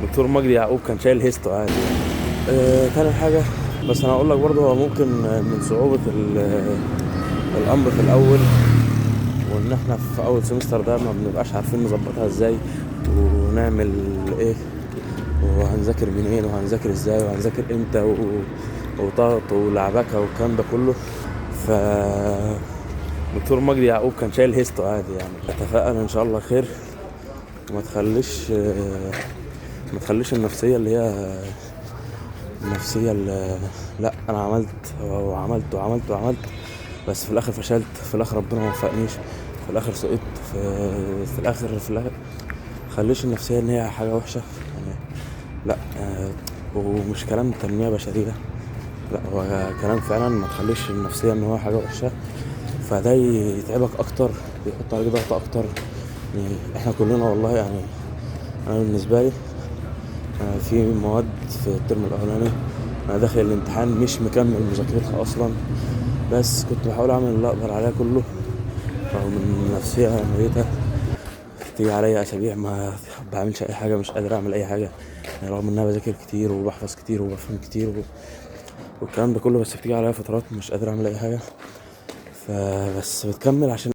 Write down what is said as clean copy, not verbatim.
دكتور مجدي يعقوب كان شايل هيستو عادي. تاني حاجة، بس انا هقول لك برضه هو ممكن من صعوبة الامر في الاول، وان احنا في اول سمستر ده ما بنبقاش عارفين نظبطها ازاي ونعمل ايه، وهنذاكر منين وهنذاكر ازاي وهنذاكر امتى وضغط ولعبكه والكلام ده كله. ف دكتور مجدي يعقوب كان شايل هيستو عادي يعني. اتفائل ان شاء الله خير، وما تخليش النفسيه اللي هي النفسيه اللي لا انا عملت وعملت وعملت وعملت بس في الاخر فشلت، في الاخر ربنا ما وفقنيش، في الاخر سقطت، في الاخر خليش النفسيه ان هي حاجه وحشه يعني. لا ومش كلام تنميه بشريه، لا هو كلام فعلا. ما تخليش النفسيه ان هو حاجه وحشه، فده يتعبك اكتر، يحط عليك ضغط اكتر. يعني احنا كلنا والله يعني، انا بالنسبه لي في مواد في الترم الاولاني انا داخل الامتحان مش مكمل مذاكرتها اصلا، بس كنت بحاول اعمل اللي اقدر عليه كله رغم ان النفسيه ميته. تيجي عليا اسابيع ما بعملش اي حاجه، مش قادر اعمل اي حاجه يعني، رغم ان انا بذاكر كتير وبحفظ كتير وبفهم كتير والكلام ده كله، بس بتيجي عليا فترات مش قادر اعمل اي حاجه، فبس بتكمل عشان